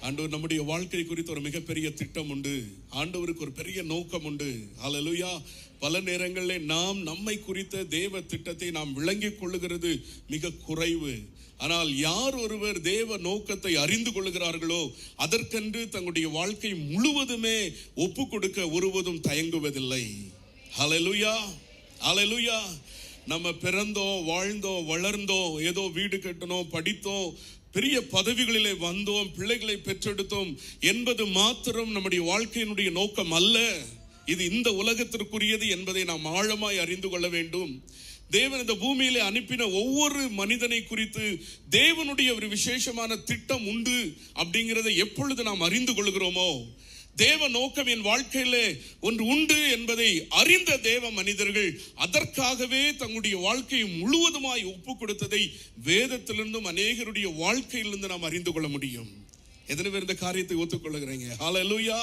ஆண்டவர் நம்முடைய வாழ்க்கை குறித்து ஒரு மிகப்பெரிய திட்டம் உண்டு. ஆண்டவருக்கு ஒரு பெரிய நோக்கம் உண்டு. ஹல்லேலூயா. பல நேரங்களில் நாம் நம்மை குறித்த தேவ திட்டத்தை நாம் விளங்கிக் கொள்ளுகிறது மிக குறைவு. ஆனால் யார் ஒருவர் தேவ நோக்கத்தை அறிந்து கொள்ளுகிறார்களோ அதற்கென்று தங்களுடைய வாழ்க்கை முழுவதுமே ஒப்பு கொடுக்க ஒருவதும் தயங்குவதில்லை. ஹல்லேலூயா, ஹல்லேலூயா. நம்ம பிறந்தோம், வாழ்ந்தோம், வளர்ந்தோம், ஏதோ வீடு கட்டணும், படித்தோம், பெரிய பதவிகளிலே வந்தோம், பிள்ளைகளை பெற்றெடுத்தோம் என்பது மாத்திரம் நம்முடைய வாழ்க்கையினுடைய நோக்கம் அல்ல. இது இந்த உலகத்திற்குரியது என்பதை நாம் ஆழமாய் அறிந்து கொள்ள வேண்டும். தேவன் இந்த பூமியிலே அனுப்பின ஒவ்வொரு மனிதனை குறித்து தேவனுடைய ஒரு விசேஷமான திட்டம் உண்டு அப்படிங்கிறதை எப்பொழுது நாம் அறிந்து கொள்கிறோமோ, தேவ நோக்கம் என் வாழ்க்கையிலே ஒன்று உண்டு என்பதை அறிந்த தேவ மனிதர்கள் அதற்காகவே தங்களுடைய வாழ்க்கையை முழுவதுமாய் ஒப்பு கொடுத்ததை வேதத்திலிருந்தும் அநேகருடைய வாழ்க்கையிலிருந்து நாம் அறிந்து கொள்ள முடியும். எத்தனை பேர் இந்த காரியத்தை ஒத்துக்கொள்ளுகிறீங்க? ஹல்லேலூயா.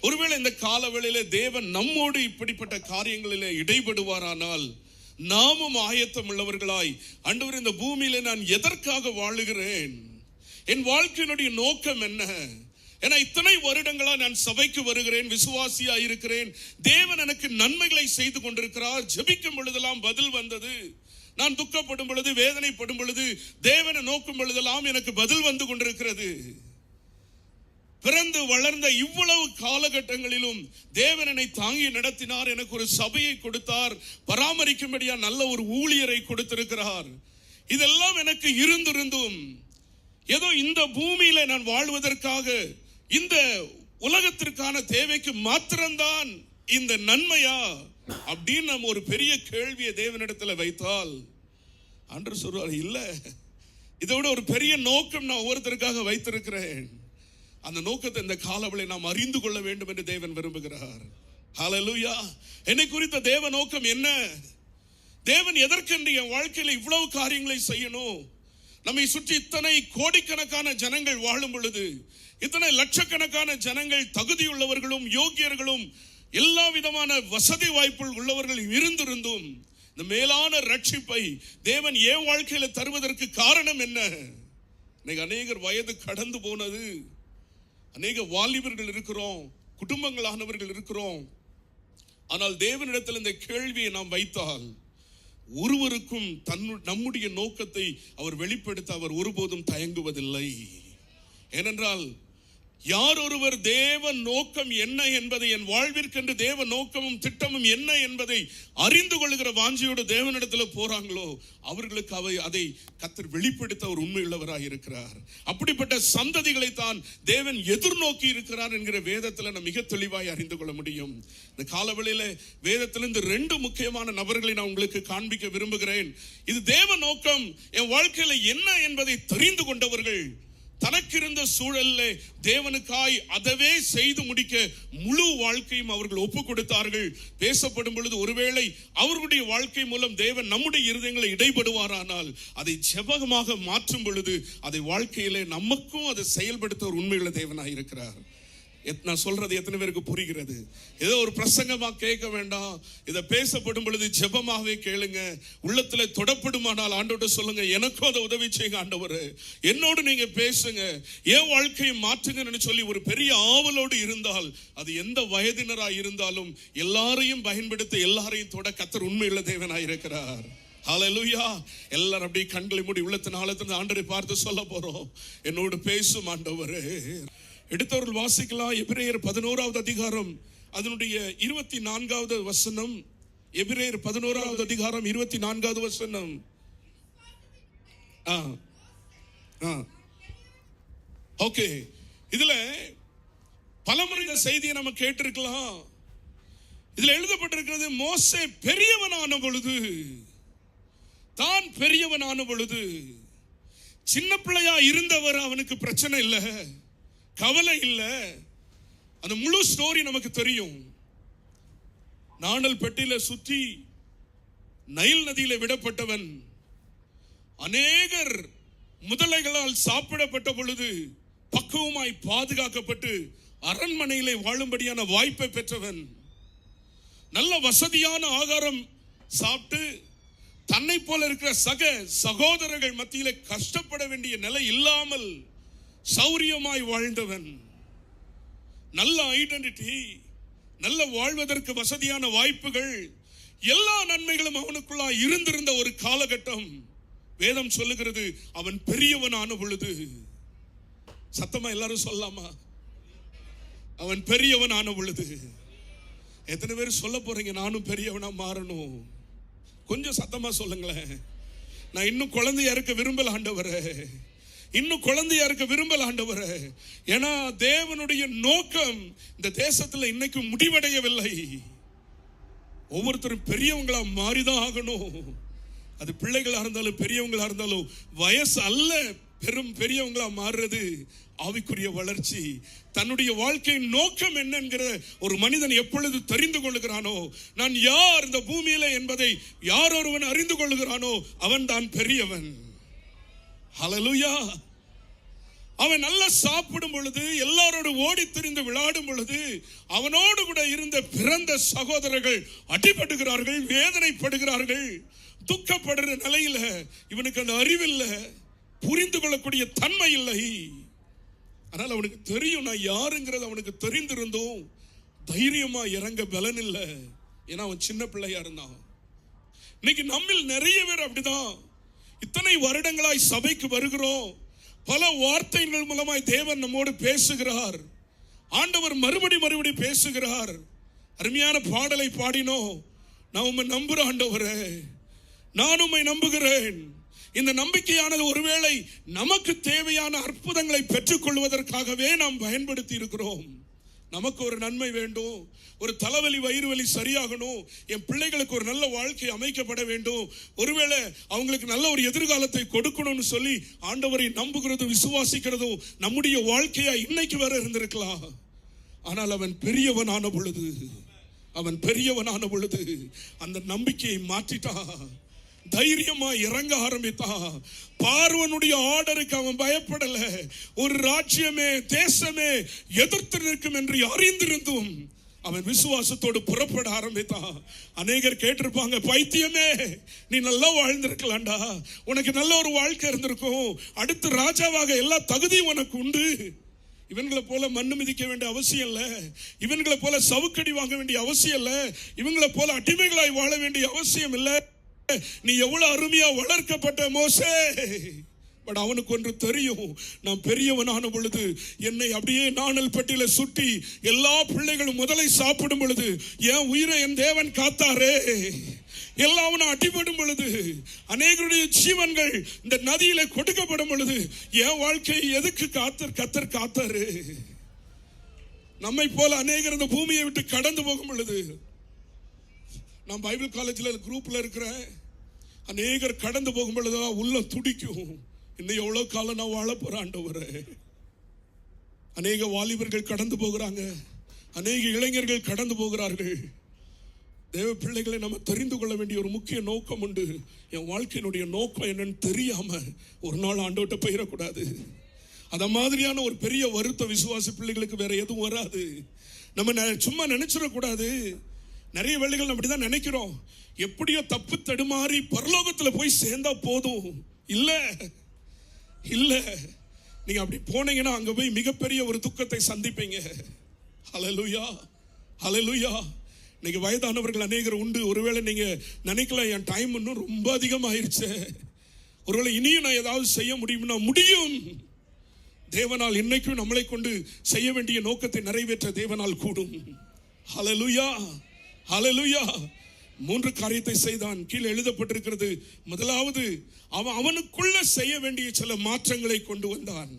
ஒருவேளை இந்த காலவேளையிலே தேவன் நம்மோடு இப்படிப்பட்ட காரியங்களிலே இடைபடுவாரானால் நாமும் ஆயத்தம் உள்ளவர்களாய், ஆண்டவர் இந்த பூமியிலே நான் எதற்காக வாழுகிறேன், என் வாழ்க்கையினுடைய நோக்கம் என்ன, ஏன்னா இத்தனை வருடங்களா நான் சபைக்கு வருகிறேன், விசுவாசியா இருக்கிறேன், தேவன் எனக்கு நன்மைகளை செய்து கொண்டிருக்கிறார், ஜெபிக்கும் பொழுதெல்லாம் பதில் வந்தது, நான் துக்கப்படும் பொழுது, வேதனைப்படும் பொழுது, தேவனை நோக்கும் பொழுதெல்லாம் எனக்கு பதில் வந்து கொண்டிருக்கிறது. பிறந்து வளர்ந்த இவ்வளவு காலகட்டங்களிலும் தேவன் என்னை தாங்கி நடத்தினார், எனக்கு ஒரு சபையை கொடுத்தார், பராமரிக்கும்படியா நல்ல ஒரு ஊழியரை கொடுத்திருக்கிறார். இதெல்லாம் எனக்கு இருந்திருந்தும் ஏதோ இந்த பூமியில நான் வாழ்வதற்காக இந்த உலகத்திற்கான தேவைக்கு மாத்திரம்தான் இந்த நன்மையா அப்படின்னு நம்ம ஒரு பெரிய கேள்வியை தேவனிடத்துல வைத்தால் ஆண்டவர் சொல்றார், இல்ல, இதோட ஒரு பெரிய நோக்கம் நான் ஒவ்வொருத்தருக்காக வைத்திருக்கிறேன். அந்த நோக்கத்தை இந்த காலவளை நாம் அறிந்து கொள்ள வேண்டும் என்று தேவன் விரும்புகிறார். ஹல்லேலூயா. என்னை குறித்த தேவ நோக்கம் என்ன? தேவன் எதற்கென்று என் வாழ்க்கையில இவ்வளவு காரியங்களை செய்யணும்? நம்மை சுற்றி இத்தனை கோடிக்கணக்கான ஜனங்கள் வாழும் பொழுது, இத்தனை லட்சக்கணக்கான ஜனங்கள் தகுதியுள்ளவர்களும் யோகியர்களும் எல்லா விதமான வசதி வாய்ப்புகள் உள்ளவர்கள் இருந்திருந்தும் இந்த மேலான ரட்சிப்பை தேவன் என் வாழ்க்கையில தருவதற்கு காரணம் என்ன? இன்னைக்கு அநேகர் வயது கடந்து போனது, அநேக வாலிபர்கள் இருக்கிறோம், குடும்பங்களானவர்கள் இருக்கிறோம். ஆனால் தேவனிடத்தில் இந்த கேள்வியை நாம் வைத்தால் ஒருவருக்கும் நம்முடைய நோக்கத்தை அவர் வெளிப்படுத்த அவர் ஒருபோதும் தயங்குவதில்லை. ஏனென்றால் யார் ஒருவர் தேவ நோக்கம் என்ன என்பதை, என் வாழ்விற்கென்று தேவ நோக்கமும் திட்டமும் என்ன என்பதை அறிந்து கொள்ளுகிற வாஞ்சியோடு தேவனிடத்தில் போறாங்களோ அவர்களுக்கு அதை கர்த்தர் வெளிப்படுத்த அவர் உண்மையுள்ளவராக இருக்கிறார். அப்படிப்பட்ட சந்ததிகளை தான் தேவன் எதிர்நோக்கி இருக்கிறார் என்கிற வேதத்தில் நான் மிக தெளிவாய் அறிந்து கொள்ள முடியும். இந்த காலவெளியில வேதத்திலிருந்து 2 முக்கியமான நபர்களை நான் உங்களுக்கு காண்பிக்க விரும்புகிறேன். இது தேவ நோக்கம் என் வாழ்க்கையில என்ன என்பதை தெரிந்து கொண்டவர்கள், தனக்கு இருந்த சூழல்ல தேவனுக்காய் அதவே செய்து முடிக்க முழு வாழ்க்கையும் அவர்கள் ஒப்பு கொடுத்தார்கள். பேசப்படும் பொழுது ஒருவேளை அவர்களுடைய வாழ்க்கை மூலம் தேவன் நம்முடைய இருதயங்களை இடைபடுவாரானால் அதை ஜெபமாக மாற்றும் பொழுது அதை வாழ்க்கையிலே நமக்கும் அதை செயல்படுத்த ஒரு உண்மையுள்ள தேவனாய் இருக்கிறார். நான் சொல்றது எத்தனை பேருக்கு புரிகிறது? ஏதோ ஒரு பிரசங்கமா கேட்க வேண்டாம், இதை பேசப்படும் பொழுது ஜெபமாவே கேளுங்க. உள்ளத்துல தொடப்படுமானால் ஆண்டவர்கிட்ட சொல்லுங்க, எனக்கும் அதை உதவி செய்யுங்க ஆண்டவரே, என்னோடு நீங்க பேசுங்க, என் வாழ்க்கையை மாற்றுங்கன்னு சொல்லி ஒரு பெரிய ஆவலோடு இருந்தால் அது எந்த வயதினராய் இருந்தாலும் எல்லாரையும் பயன்படுத்த, எல்லாரையும் தொட கர்த்தர் உண்மையுள்ள தேவனாய் இருக்கிறார். ஹல்லேலூயா. எல்லாரும் அப்படியே கண்களை மூடி உள்ளத்தின் ஆழத்திலிருந்து ஆண்டவரை பார்த்து சொல்ல போறோம், என்னோடு பேசும் ஆண்டவரே. எடுத்தவர்கள் வாசிக்கலாம். எபிரேயர் 11வது அதிகாரம் அதனுடைய 24வது வசனம். எபிரேயர் 11வது அதிகாரம் 24வது வசனம். ஓகே, இதுல பலமுறை இந்த செய்தியை நம்ம கேட்டிருக்கலாம். இதுல எழுதப்பட்டிருக்கிறது, மோசே பெரியவனான பொழுது, தான் பெரியவனான பொழுது, சின்ன பிள்ளையா இருந்தவர் அவனுக்கு பிரச்சனை இல்லை, கவலை இல்லை. அந்த முழு ஸ்டோரி நமக்கு தெரியும். நாணல் பெட்டியில சுற்றி நைல் நதியில விடப்பட்டவன், அநேகர் முதலைகளால் சாப்பிடப்பட்ட பொழுது பக்குவமாய் பாதுகாக்கப்பட்டு அரண்மனையிலே வாழும்படியான வாய்ப்பை பெற்றவன், நல்ல வசதியான ஆகாரம் சாப்பிட்டு தன்னை போல இருக்கிற சகோதரர்கள் மத்தியிலே கஷ்டப்பட வேண்டிய நிலை இல்லாமல் சௌரியமாய் வாழ்ந்தவன், நல்ல ஐடென்டிட்டி, நல்ல வாழ்வதற்கு வசதியான வாய்ப்புகள், எல்லா நன்மைகளும் அவனுக்குள்ளா இருந்திருந்த ஒரு காலகட்டம். வேதம் சொல்லுகிறது அவன் பெரியவன் ஆன பொழுது, சத்தமா எல்லாரும் சொல்லலாமா, அவன் பெரியவன் ஆன பொழுது. எத்தனை பேர் சொல்ல போறீங்க நானும் பெரியவனா மாறணும்? கொஞ்சம் சத்தமா சொல்லுங்களேன். நான் இன்னும் குழந்தையா இருக்க விரும்பல ஆண்டவரே, இன்னும் குழந்தையா இருக்க விரும்பல ஆண்டவரே. ஏன்னா தேவனுடைய நோக்கம் இந்த தேசத்துல இன்னைக்கு முடிவடையவில்லை. ஒவ்வொருத்தரும் பெரியவங்களா மாறிதான் ஆகணும். அது பிள்ளைகளா இருந்தாலும் பெரியவங்களா இருந்தாலும் வயசு அல்ல பெரியவங்களா மாறுறது ஆவிக்குரிய வளர்ச்சி. தன்னுடைய வாழ்க்கையின் நோக்கம் என்ன என்கிற ஒரு மனிதன் எப்பொழுது தெரிந்து கொள்ளுகிறானோ, நான் யார் இந்த பூமியில என்பதை யார் ஒருவன் அறிந்து கொள்ளுகிறானோ அவன் தான் பெரியவன். ஹல்லேலூயா. அவன் நல்லா சாப்பிடும் பொழுது, எல்லாரோடு ஓடி திரிந்து விளையாடும் பொழுது, அவனோடு கூட இருந்த பிறந்த சகோதரர்கள் அடிபடுகிறார்கள், வேதனைப்படுகிறார்கள், துக்கப்படுற நிலையில இவனுக்கு அந்த அறிவில்லை, புரிந்து கொள்ளக்கூடிய தன்மை இல்லை. ஆனால் அவனுக்கு தெரியும் நான் யாருங்கிறது அவனுக்கு தெரிந்திருந்தோம் தைரியமா இறங்க பலன் இல்லை. ஏன்னா அவன் சின்ன பிள்ளையா இருந்தான். இன்னைக்கு நம்மில் நிறைய பேர் அப்படிதான். இத்தனை வருடங்களாய் சபைக்கு வருகிறோம், பல வார்த்தைகள் மூலமாய் தேவன் நம்மோடு பேசுகிறார், ஆண்டவர் மறுபடி பேசுகிறார். அருமையான பாடலை பாடினோம். நான் உம்மை நம்புற ஆண்டவரே, நான் உம்மை நம்புகிறேன். இந்த நம்பிக்கையானது ஒருவேளை நமக்கு தேவையான அற்புதங்களை பெற்றுக் கொள்வதற்காகவே நாம் பயன்படுத்தி இருக்கிறோம். நமக்கு ஒரு நன்மை வேண்டும், ஒரு தலைவலி வயிறு வலி சரியாகணும், என் பிள்ளைகளுக்கு ஒரு நல்ல வாழ்க்கை அமைக்கப்பட வேண்டும், ஒருவேளை அவங்களுக்கு நல்ல ஒரு எதிர்காலத்தை கொடுக்கணும்னு சொல்லி ஆண்டவரை நம்புகிறதும் விசுவாசிக்கிறதும் நம்முடைய வாழ்க்கையா இன்னைக்கு வர இருந்திருக்கலாம். ஆனால் அவன் பெரியவனான பொழுது அந்த நம்பிக்கையை மாற்றிட்டான். தைரியமா இறங்க ஆரம்பித்தான். பார்வனுடைய ஆர்டருக்கு அவன் பயப்படல. ஒரு ராஜ்யமே தேசமே எதிர்த்து நிற்கும் என்று அறிந்திருந்தும் அவன் விசுவாசத்தோடு புறப்பட ஆரம்பித்தான். அநேகர் கேட்டிருப்பாங்க, பைத்தியமே நீ நல்லா வாழ்ந்திருக்கலாம்டா, உனக்கு நல்ல ஒரு வாழ்க்கை இருந்திருக்கும், அடுத்து ராஜாவாக எல்லா தகுதியும் உனக்கு உண்டு, இவங்களை போல மண்ணு மிதிக்க வேண்டிய அவசியம் இல்ல, இவங்களை போல சவுக்கடி வாங்க வேண்டிய அவசியம் இல்ல, இவங்களை போல அடிமைகளாய் வாழ வேண்டிய அவசியம் இல்லை, நீ எவ்வளவு அருமையா வளர்க்கப்பட்ட மோசே. பட் அவனுக்கு ஒன்று தெரியும், நான் பெரியவனான பொழுது என்னை அப்படியே நாணல் பெட்டியில சுட்டி எல்லா பிள்ளைகளும் முதலை சாப்பிடும் பொழுது என் உயிரை என் தேவன் காத்தாரே, எல்லாவனும் அடிபடும் பொழுது, அநேகருடைய ஜீவன்கள் இந்த நதியில கொடுக்கப்படும் பொழுது என் வாழ்க்கையை எதுக்கு கத்தர் காத்தாரு? நம்மை போல அநேகர் இந்த பூமியை விட்டு கடந்து போகும் பொழுது, நான் பைபிள் காலேஜில் குரூப்ல இருக்கிறேன், அநேகர் கடந்து போகும் பொழுதுதான் உள்ள துடிக்கும், இன்னும் எவ்வளவு காலம் நான் வாழ போறேன் ஆண்டவரே. அநேக வாலிபர்கள் கடந்து போகிறாங்க, அநேக இளைஞர்கள் கடந்து போகிறார்கள். தேவ பிள்ளைகளை நம்ம தெரிந்து கொள்ள வேண்டிய ஒரு முக்கிய நோக்கம் உண்டு. என் வாழ்க்கையினுடைய நோக்கம் என்னன்னு தெரியாம ஒரு நாள் ஆண்டவர்கிட்ட போயிடக்கூடாது. அத மாதிரியான ஒரு பெரிய வருத்த விசுவாசி பிள்ளைகளுக்கு வேற எதுவும் வராது. நம்ம சும்மா நினைச்சிடக்கூடாது. நிறைய வேளைகள் அப்படிதான் நினைக்கிறோம், எப்படியோ தப்பு தடுமாறி பரலோகத்துல போய் சேர்ந்தா போதும். இல்ல இல்ல, நீங்க அப்படி போனீங்கன்னா அங்க போய் மிகப்பெரிய ஒரு துக்கத்தை சந்திப்பீங்க. ஹல்லேலூயா, ஹல்லேலூயா. இன்னைக்கு வயதானவர்கள் அநேகர் உண்டு. ஒருவேளை நீங்க நினைக்கலாம், என் டைம் இன்னும் ரொம்ப அதிகமாயிருச்சு, ஒருவேளை இனியும் நான் ஏதாவது செய்ய முடியும்னா முடியும். தேவனால் இன்னைக்கும் நம்மளை கொண்டு செய்ய வேண்டிய நோக்கத்தை நிறைவேற்ற தேவனால் கூடும். ஹல்லேலூயா, ஹல்லேலூயா. 3 காரியத்தை செய்தான், கீழே எழுதப்பட்டிருக்கிறது. முதலாவது, அவனுக்குள்ள செய்ய வேண்டிய சில மாற்றங்களை கொண்டு வந்தான்.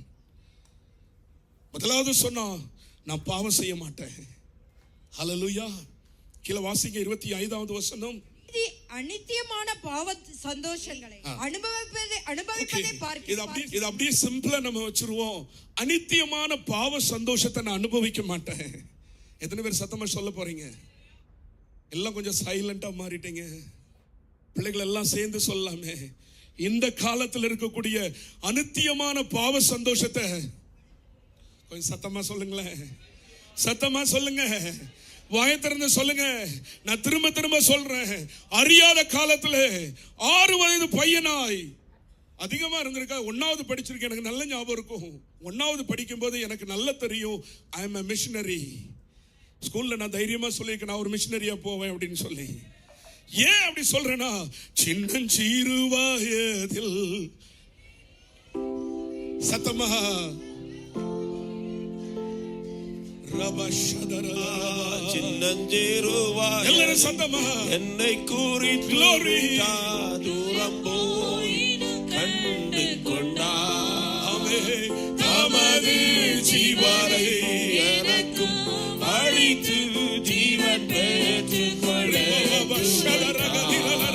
முதலாவது சொன்னான், நான் பாவம் செய்ய மாட்டேன். ஹல்லேலூயா. கீழே வாசிங்க 25வது வசனம். அநித்தியமான பாவ சந்தோஷங்களை அனுபவிப்பதை பார்க்க, இது அப்படியே சிம்பிளா நம்ம வச்சிருவோம். அநித்தியமான பாவ சந்தோஷத்தை நான் அனுபவிக்க மாட்டேன். எத்தனை பேர் சத்தமா சொல்ல போறீங்க? எல்லாம் கொஞ்சம் சைலண்டா மாறிட்டீங்க. பிள்ளைகள் எல்லாம் சேர்ந்து சொல்லலாமே, இந்த காலத்தில் இருக்கக்கூடிய அநித்தியமான பாவ சந்தோஷத்தை கொஞ்சம் சத்தமா சொல்லுங்களேன், சத்தமா சொல்லுங்க, வாயை திறந்து சொல்லுங்க. நான் திரும்ப சொல்றேன், அறியாத காலத்துல 6 வயது பையனாய் அதிகமா இருந்திருக்கா. 1வது படிச்சிருக்கேன், எனக்கு நல்ல ஞாபகம் இருக்கும். 1வது படிக்கும் போது எனக்கு நல்லா தெரியும், ஐ எம் a மிஷனரி. ஸ்கூல்ல நான் தைரியமா சொல்லியிருக்கேன், நான் ஒரு மிஷனரியா போவேன் அப்படின்னு சொல்லி. ஏன் அப்படி சொல்றேன்னா, சின்னஞ்சிறு வயதில் சத்தமா எல்லாரும் சத்தமா என்னை குறித்து தூரம் போய் கண்டு கொண்டாமே தமது ஜீவனை எனக்கும் அழித்து ஜீவன் பெற்றுக்கொள்ள தமது ஜீவனை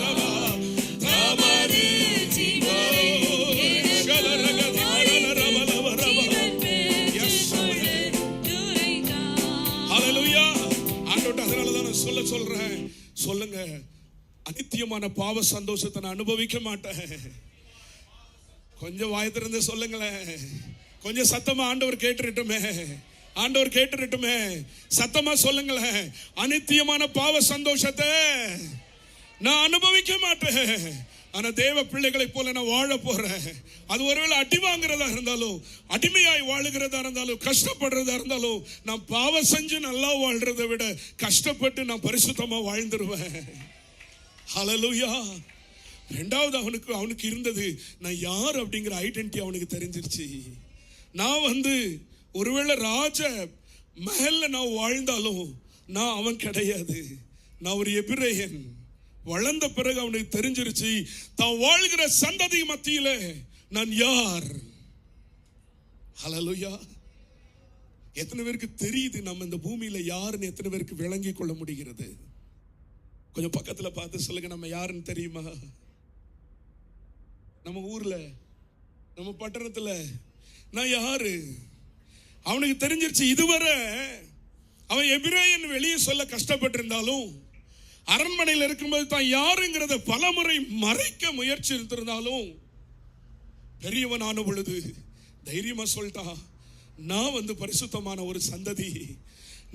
சொல்றேன். சொல்லுங்க, அநித்தியமான பாவ சந்தோஷத்தை நான் அனுபவிக்க மாட்டேன். கொஞ்சம் வாய் திறந்து சொல்லுங்களேன், கொஞ்சம் சத்தமா. ஆண்டவர் கேட்டுட்டுமே, ஆண்டவர் கேட்டுட்டுமே, சத்தமா சொல்லுங்களேன். அநித்தியமான பாவ சந்தோஷத்தை நான் அனுபவிக்க மாட்டேன். ஆனா தேவ பிள்ளைகளை போல நான் வாழ போறேன். அது ஒருவேளை அடி வாங்குறதா இருந்தாலும், அடிமையாய் வாழுகிறதா இருந்தாலும், கஷ்டப்படுறதா இருந்தாலும், நான் பாவம் செஞ்சு நல்லா வாழ்றதை விட கஷ்டப்பட்டு நான் பரிசுத்தமா வாழ்ந்துருவேன். ஹல்லேலூயா. 2வது அவனுக்கு இருந்தது, நான் யார் அப்படிங்கிற ஐடென்டிட்டி அவனுக்கு தெரிஞ்சிருச்சு. நான் ஒருவேளை ராஜ மஹல்ல நான் வாழ்ந்தாலும் நான் அவன் கிடையாது, நான் ஒரு எபிரேயன். வளர்ந்த பிறகு அவனுக்கு தெரிஞ்சிருச்சு, தான் வாழ்கிற சந்ததி மத்தியில நான் யார். ஹல்லேலூயா. எத்தனை பேருக்கு தெரியுது நம்ம இந்த பூமியில யாருன்னு? எத்தனை பேருக்கு விளங்கி கொள்ள முடிகிறது? கொஞ்சம் பக்கத்துல பார்த்து சொல்லுங்க, நம்ம யாருன்னு தெரியுமா? நம்ம ஊர்ல, நம்ம பட்டணத்துல நான் யாரு அவனுக்கு தெரிஞ்சிருச்சு. இதுவரை அவன் எபிரேயன் வெளியே சொல்ல கஷ்டப்பட்டு இருந்தாலும், அரண்மனையில் இருக்கும்போது தான் யாருங்கிறத பலமுறை மறைக்க முயற்சி இருந்திருந்தாலும், பெரியவனான பொழுது தைரியமா சொல்லிட்டான், நான் பரிசுத்தமான ஒரு சந்ததி.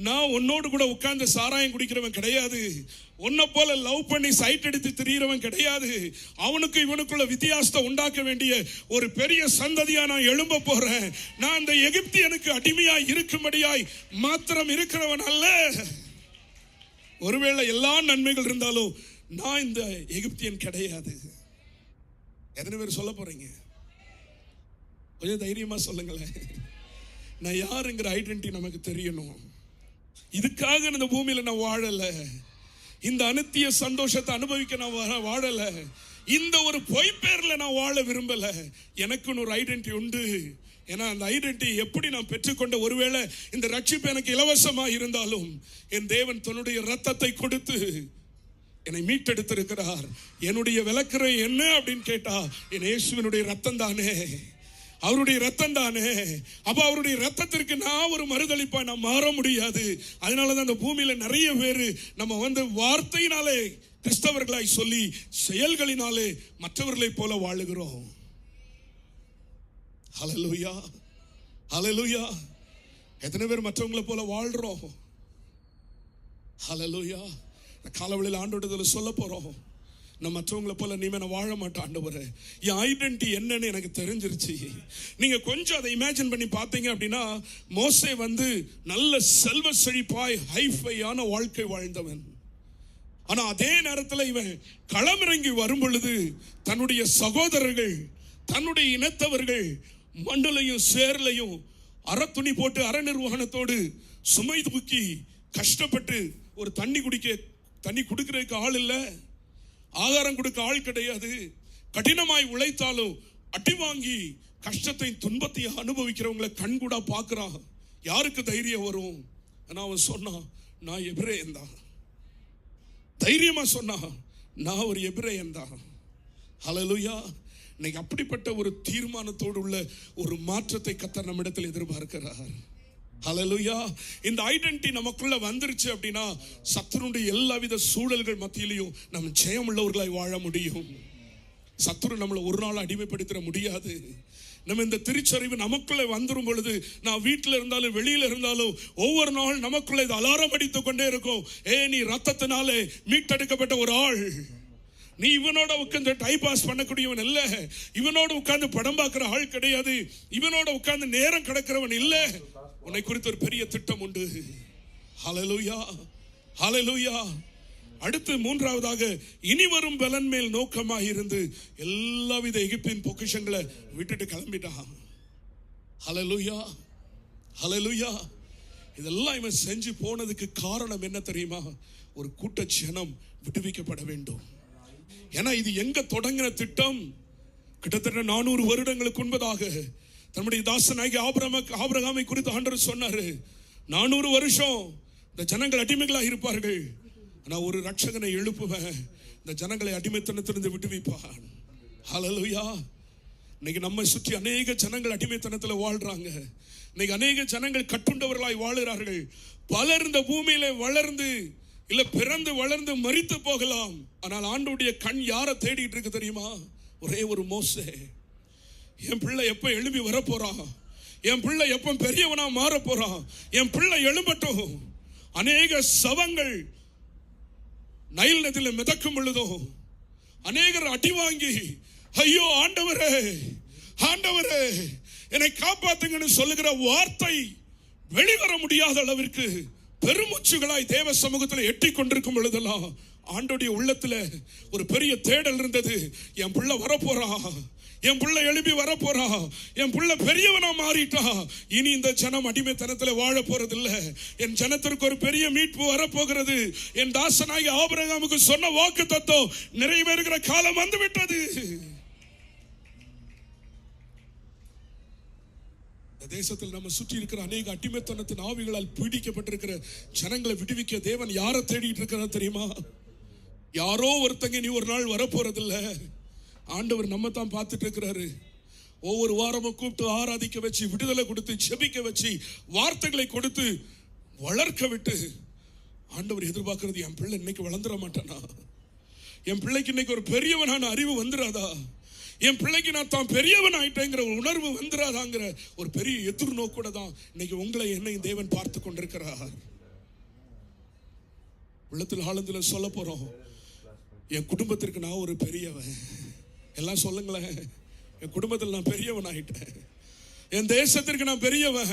நான் உன்னோடு கூட உட்கார்ந்து சாராயம் குடிக்கிறவன் கிடையாது, உன்னை போல லவ் பண்ணி சைட் எடுத்து திரியறவன் கிடையாது. அவனுக்கு இவனுக்குள்ள வித்தியாசத்தை உண்டாக்க வேண்டிய ஒரு பெரிய சந்ததியா நான் எழும்ப போறேன். நான் இந்த எகிப்தியனுக்கு அடிமையாய் இருக்கும்படியாய் மாத்திரம் இருக்கிறவன் அல்ல. ஒருவேளை எல்லா நன்மைகள் இருந்தாலும் நான் இந்த எகிப்தியன் கிடையாது. எத்தனை பேர் சொல்ல போறீங்க? கொஞ்சம் தைரியமா சொல்லுங்களேன். நான் யாருங்கிற ஐடென்டிட்டி நமக்கு தெரியணும். இதுக்காக இந்த பூமியில நான் வாழல, இந்த அநித்திய சந்தோஷத்தை அனுபவிக்க நான் வாழல, இந்த ஒரு பொய் பேர்ல நான் வாழ விரும்பல. எனக்குன்னு ஒரு ஐடென்டிட்டி உண்டு. ஏன்னா அந்த ஐடென்டிட்டி எப்படி நான் பெற்றுக்கொண்ட, ஒருவேளை இந்த ரட்சிப்பு எனக்கு இலவசமா இருந்தாலும், என் தேவன் தன்னுடைய ரத்தத்தை கொடுத்து என்னை மீட்டெடுத்திருக்கிறார். என்னுடைய விலக்கிறை என்ன அப்படின்னு கேட்டா, என் இயேசுவினுடைய ரத்தம் தானே, அவருடைய ரத்தம் தானே. அப்ப அவருடைய ரத்தத்திற்கு நான் ஒரு மறுதளிப்பா நான் மாற முடியாது. அதனாலதான் அந்த பூமியில நிறைய பேரு நம்ம வார்த்தையினாலே கிறிஸ்தவர்களாய் சொல்லி செயல்களினாலே மற்றவர்களை போல வாழுகிறோம். ஹல்லேலூயா, ஹல்லேலூயா. எத்தனை பேர் மற்றவங்களை போல வாழ்றோம்? ஹல்லேலூயா. காலவெளியில் ஆண்டவரிடத்துல சொல்ல போறோம், நான் மற்றவங்களை போல நீ நான் வாழ மாட்டேன் ஆண்டவரே. என் ஐடென்டிட்டி என்னன்னு எனக்கு தெரிஞ்சிருச்சு. நீங்க கொஞ்சம் அதை இமேஜின் பண்ணி பார்த்தீங்க அப்படின்னா, மோசே நல்ல செல்வ செழிப்பாய் ஹைஃபையான வாழ்க்கை வாழ்ந்தவன். ஆனா அதே நேரத்தில் இவன் களமிறங்கி வரும் பொழுது தன்னுடைய சகோதரர்கள், தன்னுடைய இனத்தவர்கள் மண்டலையும் சேர்லையும் அறத்துணி போட்டு அற நிர்வாகத்தோடு சுமை தூக்கி கஷ்டப்பட்டு ஒரு தண்ணி குடிக்கிறதுக்கு ஆள் இல்ல, ஆகாரம் கொடுக்க ஆள் கிடையாது. கடினமாய் உழைத்தாலும் அடி வாங்கி கஷ்டத்தை துன்பத்தை அனுபவிக்கிறவங்களை கண்கூடா பார்க்கிறான். யாருக்கு தைரியம் வரும்? அவன் சொன்னான், நான் எபிரேயன் தான். தைரியமா சொன்னான், நான் ஒரு எபிரேயன் தான். ஹல்லேலூயா. இன்னைக்கு அப்படிப்பட்ட ஒரு தீர்மானத்தோடு உள்ள ஒரு மாற்றத்தை கர்த்தர் நம்மிடத்தில் எதிர்பார்க்கிறார். ஹல்லேலூயா. இந்த ஐடென்டிட்டி நமக்குள்ள வந்துருச்சு அப்படின்னா, சத்துருடைய எல்லாவித சூழல்கள் மத்தியிலையும் நம்ம ஜெயமுள்ளவர்களாய் வாழ முடியும். சத்துரு நம்மளை ஒரு நாள் அடிமைப்படுத்த முடியாது. நம்ம இந்த திருச்சறிவு நமக்குள்ளே வந்துரும் பொழுது, நான் வீட்டில் இருந்தாலும் வெளியில இருந்தாலும் ஒவ்வொரு நாள் நமக்குள்ள இது அலாரம் அடித்துக் கொண்டே இருக்கும். நீ ரத்தத்தினாலே மீட்டெடுக்கப்பட்ட ஒரு ஆள், நீ இவனோட உட்கார்ந்து டைம் பாஸ் பண்ணக்கூடியவன் இல்ல, இவனோட உட்கார்ந்து படம் பார்க்கிற ஆள் கிடையாது, இவனோட உட்கார்ந்து நேரம் கடக்கிறவன் இல்ல. உன்னை குறித்து ஒரு பெரிய திட்டம் உண்டு. ஹல்லேலூயா, ஹல்லேலூயா. அடுத்து மூன்றாவதாக, இனி வரும் பலன் மேல் நோக்கமாக இருந்து எல்லாவித எகிப்தின் பொக்கிஷங்களை விட்டுட்டு கிளம்பிட்டான். ஹல்லேலூயா, ஹல்லேலூயா. இதெல்லாம் இவன் செஞ்சு போனதுக்கு காரணம் என்ன தெரியுமா? ஒரு கூட்ட ஜனம் விடுவிக்கப்பட வேண்டும். ஏன்னா இது எங்க தொடங்கின திட்டம்? கிட்டத்தட்ட 400 வருடங்களுக்கு முன்பதாக தன்னுடைய தாசனாகி ஆபிரகாமை குறித்து ஆண்டவர் சொன்னாரு, 400 வருஷம் இந்த ஜனங்கள் அடிமைகளாக இருப்பார்கள், ஆனா ஒரு ரட்சகனை எழுப்புவேன், இந்த ஜனங்களை அடிமைத்தனத்திலிருந்து விடுவிப்பான். ஹல்லேலூயா. இன்னைக்கு நம்ம சுற்றி அநேக ஜனங்கள் அடிமைத்தனத்துல வாழ்றாங்க. இன்னைக்கு அநேக ஜனங்கள் கட்டுண்டவர்களாய் வாழுகிறார்கள். பலர் இந்த பூமியில வளர்ந்து இல்ல பிறந்து வளர்ந்து மரித்து போகலாம், ஆனால் ஆண்டவருடைய கண் யாரை தேடிட்டு இருக்கு தெரியுமா? ஒரே ஒரு மோசே. என் பிள்ளை எப்ப எழும்பி வர போறான், என் பிள்ளை எப்ப பெரியவனா மாற போறான், என் பிள்ளை எழும்பட்டும். அநேக சவங்கள் நைல் நதியில் மிதக்கும் பொழுதும் அநேகர் அடி வாங்கி, ஐயோ ஆண்டவரே ஆண்டவரே என்னை காப்பாத்துங்கன்னு சொல்லுகிற வார்த்தை வெளிவர முடியாத அளவிற்கு பெருமூச்சுகளாய் தேவ சமூகத்தில் எட்டி கொண்டிருக்கும் பொழுதெல்லாம் ஆண்டோடைய உள்ளத்துல ஒரு பெரிய தேடல் இருந்தது. என் பிள்ளை வரப்போறா, என் பிள்ளை எழுப்பி வரப்போறா, என் பிள்ளை பெரியவனா மாறிட்டா, இனி இந்த ஜனம் அடிமைத்தனத்துல வாழ போறதில்லை, என் ஜனத்திற்கு ஒரு பெரிய மீட்பு வரப்போகிறது. என் தாசனாகி ஆபிரகாமுக்கு சொன்ன வாக்கு தத்துவம் நிறைவேறுகிற காலம் வந்து விட்டது. தேசத்தில் நம்ம சுற்றி இருக்கிற அநேக அடிமைத்தனத்தின் ஆவிகளால் பீடிக்கப்பட்டிருக்கிற ஜனங்களை விடுவிக்க தேவன் யாரை தேடிட்டு இருக்கிறார் தெரியுமா? யாரோ ஒருத்தங்க நீ ஒரு நாள் வரப்போறதில்ல, ஆண்டவர் நம்ம தான் பார்த்துட்டு இருக்கிறாரு. ஒவ்வொரு வாரமும் கூப்பிட்டு ஆராதிக்க வச்சு, விடுதலை கொடுத்து, செபிக்க வச்சு, வார்த்தைகளை கொடுத்து வளர்க்க விட்டு ஆண்டவர் எதிர்பார்க்கிறது, என் பிள்ளை இன்னைக்கு வளர்ந்துட மாட்டானா, என் பிள்ளைக்கு இன்னைக்கு ஒரு பெரியவனான அறிவு வந்துடாதா, என் பிள்ளைக்கு நான் தான் பெரியவன் ஆயிட்டேங்கிற ஒரு உணர்வு வந்துடாதாங்கிற ஒரு பெரிய எதிர்நோக்கோட தான் இன்னைக்கு உங்களை என்னையும் தேவன் பார்த்து கொண்டிருக்கிறார். உள்ளத்தில் ஆழத்துல சொல்ல போறோம், என் குடும்பத்திற்கு நான் ஒரு பெரியவன். எல்லாம் சொல்லுங்களேன், என் குடும்பத்தில் நான் பெரியவன் ஆயிட்டேன், என் தேசத்திற்கு நான் பெரியவன்.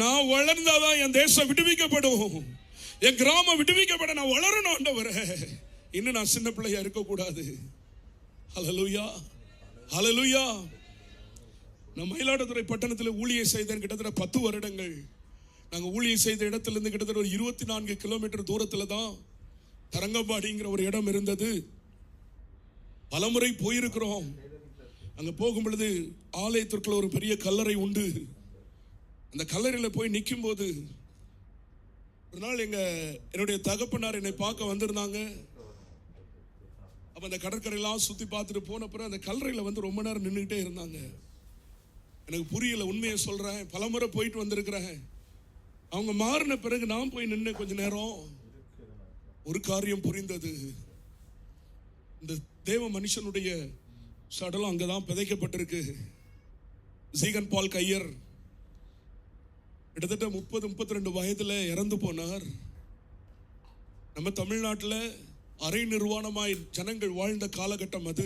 நான் வளர்ந்தாதான் என் தேசம் விடுவிக்கப்படும், என் கிராமம் விடுவிக்கப்பட நான் வளரணும் ஆண்டவரே. இன்னும் நான் சின்ன பிள்ளையா இருக்கக்கூடாது. ஹல்லேலூயா, ஹல்லேலூயா. நான் மயிலாடுதுறை பட்டணத்தில் ஊழியம் செய்தேன் கிட்டத்தட்ட 10 வருடங்கள். நாங்கள் ஊழியம் செய்த இடத்திலிருந்து கிட்டத்தட்ட ஒரு 24 கிலோமீட்டர் தூரத்தில் தான் தரங்கம்பாடிங்கிற ஒரு இடம் இருந்தது. பலமுறை போயிருக்கிறோம். அங்கே போகும் பொழுது ஆலயத்திற்குள்ள ஒரு பெரிய கல்லறை உண்டு. அந்த கல்லறையில் போய் நிற்கும் போது ஒரு நாள் என்னுடைய தகப்பனார் என்னை பார்க்க வந்திருந்தாங்க. அப்ப அந்த கடற்கரையெல்லாம் சுத்தி பார்த்துட்டு போன பிறகு அந்த கல்லறையில் வந்து ரொம்ப நேரம் நின்றுகிட்டே இருந்தாங்க. எனக்கு புரியல, உண்மையை சொல்றேன், பலமுறை போயிட்டு வந்திருக்கிறேன். அவங்க மாறின பிறகு நான் போய் நின்று கொஞ்ச நேரம் ஒரு காரியம் புரிந்தது. இந்த தேவ மனுஷனுடைய சடலம் அங்கதான் பிதைக்கப்பட்டிருக்கு. ஜீகன் பால் கையர் கிட்டத்தட்ட 30-32 வயதுல இறந்து போனார். நம்ம தமிழ்நாட்டில் அரை நிர்வாணமாய் ஜனங்கள் வாழ்ந்த காலகட்டம் அது.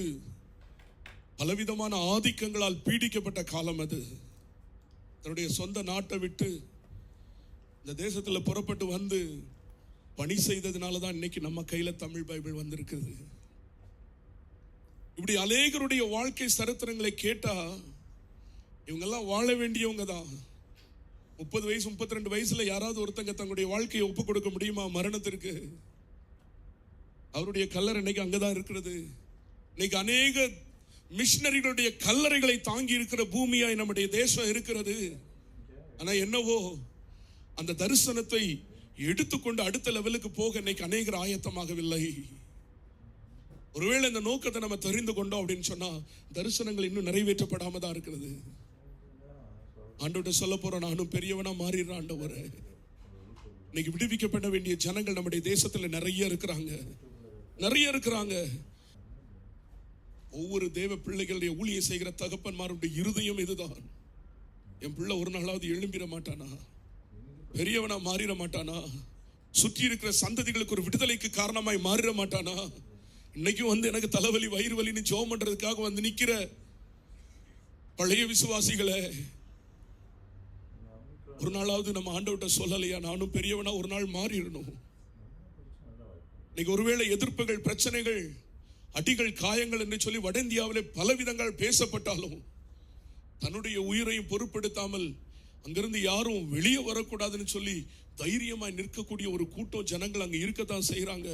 பலவிதமான ஆதிக்கங்களால் பீடிக்கப்பட்ட காலம் அது. தன்னுடைய சொந்த நாட்டை விட்டு இந்த தேசத்தில் புறப்பட்டு வந்து பணி செய்ததுனால தான் இன்னைக்கு நம்ம கையில தமிழ் பைபிள் வந்திருக்குது. இப்படி அநேகருடைய வாழ்க்கை சரித்திரங்களை கேட்டா இவங்கெல்லாம் வாழ வேண்டியவங்க தான். 30 வயசு 32 வயசுல யாராவது ஒருத்தங்க தங்களுடைய வாழ்க்கையை ஒப்பு கொடுக்க முடியுமா மரணத்திற்கு? அவருடைய கல்லறை இன்னைக்கு அங்கதான் இருக்கிறது. இன்னைக்கு அநேக மிஷனரிகளுடைய கல்லறைகளை தாங்கி இருக்கிற பூமியாய் நம்முடைய தேசம் இருக்கிறது. ஆனா என்னவோ அந்த தரிசனத்தை எடுத்துக்கொண்டு அடுத்த லெவலுக்கு போக இன்னைக்கு அநேகர் ஆயத்தமாகவில்லை. ஒருவேளை இந்த நோக்கத்தை நம்ம தெரிந்து கொண்டோம் அப்படின்னு சொன்னா தரிசனங்கள் இன்னும் நிறைவேற்றப்படாம தான் இருக்கிறது. ஆண்டவர்கிட்ட சொல்ல போறோம், நானும் பெரியவனா மாறிடுறேன் ஆண்டவரே. இன்னைக்கு விடுவிக்கப்பட வேண்டிய ஜனங்கள் நம்முடைய தேசத்துல நிறைய இருக்கிறாங்க. ஒவ்வொரு தேவ பிள்ளைகளுடைய ஊழிய செய்கிற தகப்பன்மாருடைய இருதயம் இதுதான். என் பிள்ளை ஒரு நாளாவது எழும்பிட மாட்டானா, பெரியவனா மாறிட மாட்டானா, சுற்றி இருக்கிற சந்ததிகளுக்கு ஒரு விடுதலைக்கு காரணமாய் மாறிட மாட்டானா, இன்னைக்கும் வந்து எனக்கு தலைவலி வயிறு வலின்னு ஜெபம் பண்றதுக்காக வந்து நிக்கிற பழைய விசுவாசிகளை ஒரு நாளாவது நம்ம ஆண்டவர்கிட்ட சொல்லலையா, நானும் பெரியவனா ஒரு நாள் மாறிடணும். இன்னைக்கு ஒருவேளை எதிர்ப்புகள், பிரச்சனைகள், அடிகள், காயங்கள் என்று சொல்லி வட இந்தியாவிலே பல விதங்கள் பேசப்பட்டாலும் தன்னுடைய உயிரையும் பொருட்படுத்தாமல் அங்கிருந்து யாரும் வெளியே வரக்கூடாதுன்னு சொல்லி தைரியமாய் நிற்கக்கூடிய ஒரு கூட்டம் ஜனங்கள் அங்க இருக்கத்தான் செய்யறாங்க.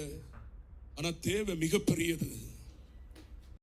ஆனா தேவை மிகப்பெரியது.